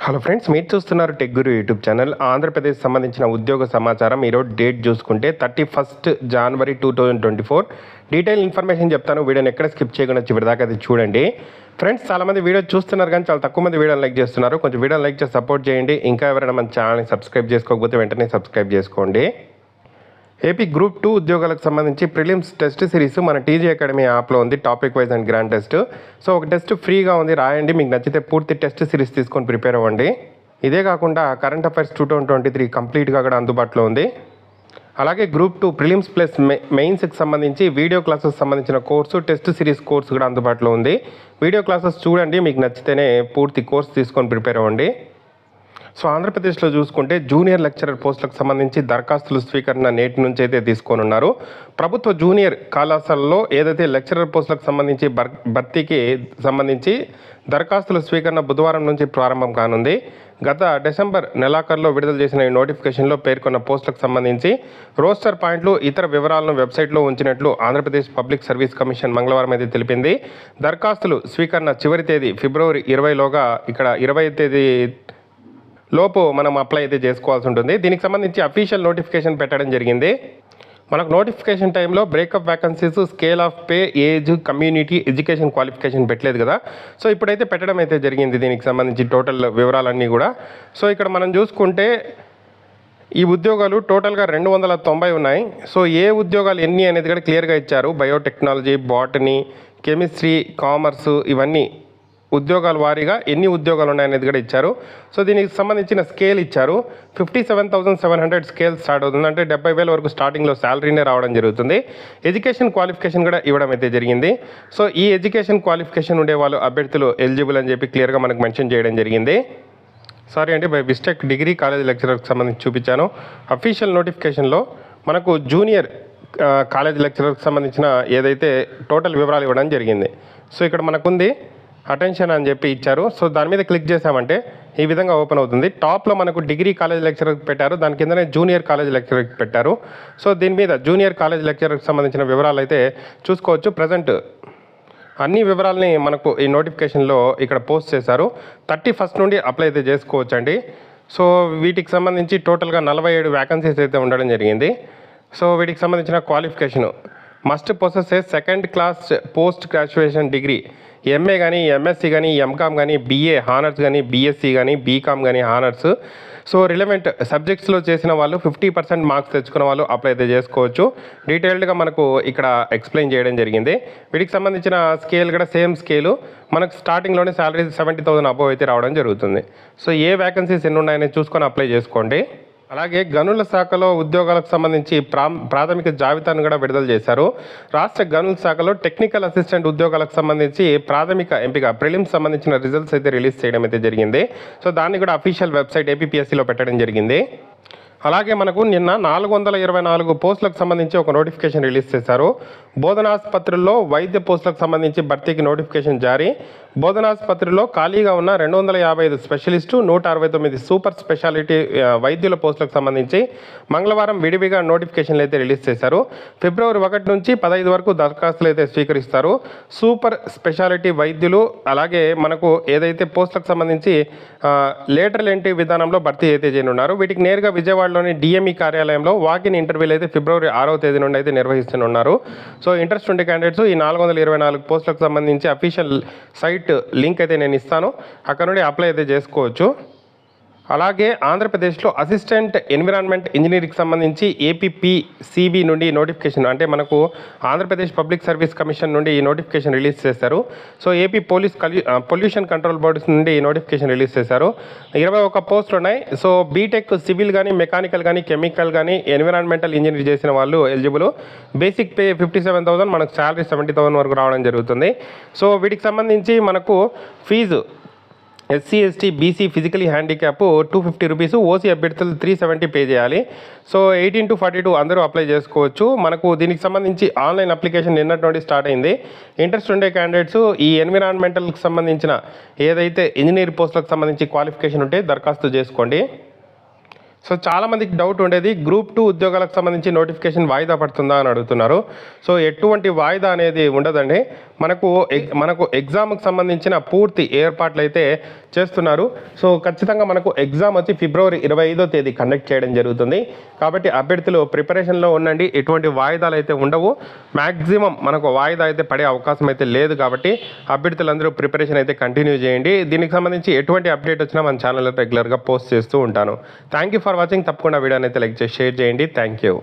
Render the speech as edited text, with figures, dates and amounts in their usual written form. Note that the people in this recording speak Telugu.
హలో ఫ్రెండ్స్, మీరు చూస్తున్నారు టెక్ గురు యూట్యూబ్ ఛానల్. ఆంధ్రప్రదేశ్ సంబంధించిన ఉద్యోగ సమాచారం. ఈరోజు డేట్ చూసుకుంటే 31 జనవరి 2024. డీటెయిల్ ఇన్ఫర్మేషన్ చెప్తాను. వీడియోని ఎక్కడ స్కిప్ చేయకుండా చివరిదాకా అది చూడండి. ఫ్రెండ్స్, చాలామంది వీడియో చూస్తున్నారు కానీ చాలా తక్కువ మంది వీడియోని లైక్ చేస్తున్నారు. కొంచెం వీడియోని లైక్ చేసి సపోర్ట్ చేయండి. ఇంకా ఎవరైనా మన ఛానల్ని సబ్స్క్రైబ్ చేసుకోకపోతే వెంటనే సబ్స్క్రైబ్ చేసుకోండి. ఏపీ గ్రూప్ 2 ఉద్యోగాలకు సంబంధించి ప్రిలిమ్స్ టెస్ట్ సిరీస్ మన టీజీ అకాడమీ యాప్లో ఉంది. Topic wise and grand test. So ఒక టెస్ట్ ఫ్రీగా ఉంది, రాయండి. మీకు నచ్చితే పూర్తి టెస్ట్ సిరీస్ తీసుకొని ప్రిపేర్ అవ్వండి. ఇదే కాకుండా కరెంట్ అఫైర్స్ 2023 కంప్లీట్గా కూడా అందుబాటులో ఉంది. అలాగే గ్రూప్ 2 ప్రిలిమ్స్ ప్లస్ మెయిన్స్కి సంబంధించి వీడియో క్లాసెస్ సంబంధించిన కోర్సు, టెస్ట్ సిరీస్ కోర్సు కూడా అందుబాటులో ఉంది. వీడియో క్లాసెస్ చూడండి, మీకు నచ్చితేనే పూర్తి కోర్సు తీసుకొని ప్రిపేర్ అవ్వండి. సో ఆంధ్రప్రదేశ్లో చూసుకుంటే జూనియర్ లెక్చరర్ పోస్టులకు సంబంధించి దరఖాస్తులు స్వీకరణ నేటి నుంచి అయితే తీసుకొని ఉన్నారు. ప్రభుత్వ జూనియర్ కళాశాలలో ఏదైతే లెక్చరర్ పోస్టులకు సంబంధించి భర్తీకి సంబంధించి దరఖాస్తుల స్వీకరణ బుధవారం నుంచి ప్రారంభం కానుంది. గత డిసెంబర్ నెలాఖరులో విడుదల చేసిన ఈ నోటిఫికేషన్లో పేర్కొన్న పోస్టులకు సంబంధించి రోస్టర్ పాయింట్లు, ఇతర వివరాలను వెబ్సైట్లో ఉంచినట్లు ఆంధ్రప్రదేశ్ పబ్లిక్ సర్వీస్ కమిషన్ మంగళవారం అయితే తెలిపింది. దరఖాస్తులు స్వీకరణ చివరి తేదీ ఫిబ్రవరి 20లోగా, ఇక్కడ 20 తేదీ లోపు మనం అప్లై అయితే చేసుకోవాల్సి ఉంటుంది. దీనికి సంబంధించి అఫీషియల్ నోటిఫికేషన్ పెట్టడం జరిగింది. మనకు నోటిఫికేషన్ టైంలో breakup vacancies, scale of pay, age, community, education qualification పెట్టలేదు కదా. సో ఇప్పుడైతే పెట్టడం అయితే జరిగింది. దీనికి సంబంధించి టోటల్ వివరాలన్నీ కూడా. సో ఇక్కడ మనం చూసుకుంటే ఈ ఉద్యోగాలు టోటల్గా 290 ఉన్నాయి. సో ఏ ఉద్యోగాలు ఎన్ని అనేది కూడా క్లియర్గా ఇచ్చారు. బయోటెక్నాలజీ, బాటనీ, కెమిస్ట్రీ, కామర్సు, ఇవన్నీ ఉద్యోగాల వారీగా ఎన్ని ఉద్యోగాలు ఉన్నాయనేది కూడా ఇచ్చారు. సో దీనికి సంబంధించిన స్కేల్ ఇచ్చారు. 57,700 స్కేల్ స్టార్ట్ అవుతుంది. అంటే 70,000 వరకు స్టార్టింగ్లో శాలరీనే రావడం జరుగుతుంది. ఎడ్యుకేషన్ క్వాలిఫికేషన్ కూడా ఇవ్వడం అయితే జరిగింది. సో ఈ ఎడ్యుకేషన్ క్వాలిఫికేషన్ ఉండే వాళ్ళు అభ్యర్థులు ఎలిజిబుల్ అని చెప్పి క్లియర్గా మనకు మెన్షన్ చేయడం జరిగింది. సారీ అంటే బై మిస్టేక్ డిగ్రీ కాలేజ్ లెక్చరర్కి సంబంధించి చూపించాను. అఫీషియల్ నోటిఫికేషన్లో మనకు జూనియర్ కాలేజ్ లెక్చరర్కి సంబంధించిన ఏదైతే టోటల్ వివరాలు ఇవ్వడం జరిగింది. సో ఇక్కడ మనకుంది అటెన్షన్ అని చెప్పి ఇచ్చారు. సో దాని మీద క్లిక్ చేసామంటే ఈ విధంగా ఓపెన్ అవుతుంది. టాప్లో మనకు డిగ్రీ కాలేజ్ లెక్చరర్కి పెట్టారు, దాని కిందనే జూనియర్ కాలేజ్ లెక్చరర్కి పెట్టారు. సో దీని మీద జూనియర్ కాలేజ్ లెక్చరర్కి సంబంధించిన వివరాలు అయితే చూసుకోవచ్చు. ప్రజెంట్ అన్ని వివరాలని మనకు ఈ నోటిఫికేషన్లో ఇక్కడ పోస్ట్ చేశారు. 31 నుండి అప్లై అయితే చేసుకోవచ్చు అండి. సో వీటికి సంబంధించి టోటల్గా 47 వ్యాకన్సీస్ అయితే ఉండడం జరిగింది. సో వీటికి సంబంధించిన క్వాలిఫికేషను మస్ట్ పొసెస్ ఏ second class post graduation degree, MA కానీ, ఎంఎస్సి కానీ, ఎంకామ్ కానీ, బీఏ హానర్స్ కానీ, బీఎస్సీ కానీ, బీకామ్ కానీ హానర్స్. సో రిలవెంట్ సబ్జెక్ట్స్లో చేసిన వాళ్ళు 50% మార్క్స్ తెచ్చుకున్న వాళ్ళు అప్లై అయితే చేసుకోవచ్చు. డీటెయిల్డ్గా మనకు ఇక్కడ ఎక్స్ప్లెయిన్ చేయడం జరిగింది. వీటికి సంబంధించిన స్కేల్ కూడా సేమ్ స్కేలు. మనకు స్టార్టింగ్లోనే శాలరీ 70,000 అబోవ్ అయితే రావడం జరుగుతుంది. సో ఏ వ్యాకన్సీస్ ఎన్ని ఉన్నాయని చూసుకొని అప్లై చేసుకోండి. అలాగే గనుల శాఖలో ఉద్యోగాలకు సంబంధించి ప్రాథమిక జాబితాను కూడా విడుదల చేశారు. రాష్ట్ర గనుల శాఖలో టెక్నికల్ అసిస్టెంట్ ఉద్యోగాలకు సంబంధించి ప్రాథమిక ఎంపిక ప్రిలిమ్స్ సంబంధించిన రిజల్ట్స్ అయితే రిలీజ్ చేయడం అయితే జరిగింది. సో దాన్ని కూడా అఫీషియల్ వెబ్సైట్ ఏపీపీఎస్సీలో పెట్టడం జరిగింది. అలాగే మనకు నిన్న 424 పోస్టులకు సంబంధించి ఒక నోటిఫికేషన్ రిలీజ్ చేశారు. బోధనాసుపత్రుల్లో వైద్య పోస్టులకు సంబంధించి భర్తీకి నోటిఫికేషన్ జారీ. బోధనాసుపత్రిలో ఖాళీగా ఉన్న 255 స్పెషలిస్టు, 169 సూపర్ స్పెషాలిటీ వైద్యుల పోస్టులకు సంబంధించి మంగళవారం విడివిగా నోటిఫికేషన్లు అయితే రిలీజ్ చేశారు. ఫిబ్రవరి 1 నుంచి 15 వరకు దరఖాస్తులు అయితే స్వీకరిస్తారు. సూపర్ స్పెషాలిటీ వైద్యులు, అలాగే మనకు ఏదైతే పోస్టులకు సంబంధించి లేటరల్ ఎంట్రీ విధానంలో భర్తీ అయితే చేయనున్నారు. వీటికి నేరుగా విజయవాడలోని డిఎంఈ కార్యాలయంలో వాకిన్ ఇంటర్వ్యూలు అయితే ఫిబ్రవరి 6వ తేదీ నుండి అయితే నిర్వహిస్తున్నారు. సో ఇంట్రెస్ట్ ఉండే క్యాండిడేట్స్ ఈ 424 పోస్టులకు సంబంధించి అఫీషియల్ సైట్ లింక్ అయితే నేను ఇస్తాను, అక్కడ నుండి అప్లై అయితే చేసుకోవచ్చు. అలాగే ఆంధ్రప్రదేశ్లో అసిస్టెంట్ ఎన్విరాన్మెంట్ ఇంజనీరింగ్కి సంబంధించి ఏపీపీసీబీ నుండి నోటిఫికేషన్, అంటే మనకు ఆంధ్రప్రదేశ్ పబ్లిక్ సర్వీస్ కమిషన్ నుండి ఈ నోటిఫికేషన్ రిలీజ్ చేశారు. So AP pollution control boards నుండి ఈ నోటిఫికేషన్ రిలీజ్ చేశారు. 21 పోస్టులు ఉన్నాయి. సో బీటెక్ సివిల్ కానీ, మెకానికల్ కానీ, కెమికల్ కానీ, ఎన్విరాన్మెంటల్ ఇంజనీర్ చేసిన వాళ్ళు ఎలిజిబుల్. బేసిక్ పే 57,000, మనకు శాలరీ 70,000 వరకు రావడం జరుగుతుంది. సో వీటికి సంబంధించి మనకు fee SC, ST, BC, physically handicap 250 rupees, OC అభ్యర్థులు 370 పే చేయాలి. సో 18 to 42 అందరూ అప్లై చేసుకోవచ్చు. మనకు దీనికి సంబంధించి ఆన్లైన్ అప్లికేషన్ నిన్నటి నుండి స్టార్ట్ అయింది. ఇంట్రెస్ట్ ఉండే క్యాండిడేట్స్ ఈ ఎన్విరాన్మెంటల్కి సంబంధించిన ఏదైతే ఇంజనీర్ పోస్టులకు సంబంధించి క్వాలిఫికేషన్ ఉంటే దరఖాస్తు చేసుకోండి. సో చాలామందికి డౌట్ ఉండేది గ్రూప్ 2 ఉద్యోగాలకు సంబంధించి నోటిఫికేషన్ వాయిదా పడుతుందా అని అడుగుతున్నారు. సో ఎటువంటి వాయిదా అనేది ఉండదండి. మనకు ఎగ్జామ్కి సంబంధించిన పూర్తి ఏర్పాట్లు అయితే చేస్తున్నారు. సో ఖచ్చితంగా మనకు ఎగ్జామ్ వచ్చి ఫిబ్రవరి 25వ తేదీ కండక్ట్ చేయడం జరుగుతుంది. కాబట్టి అభ్యర్థులు ప్రిపరేషన్లో ఉండండి. ఎటువంటి వాయిదాలు అయితే ఉండవు. మ్యాక్సిమం మనకు వాయిదా అయితే పడే అవకాశం అయితే లేదు. కాబట్టి అభ్యర్థులందరూ ప్రిపరేషన్ అయితే కంటిన్యూ చేయండి. దీనికి సంబంధించి ఎటువంటి అప్డేట్ వచ్చినా మన ఛానల్లో రెగ్యులర్గా పోస్ట్ చేస్తూ ఉంటాను. Thank you for watching. తప్పకుండా వీడియోని అయితే లైక్ చేసి షేర్ చేయండి. Thank you.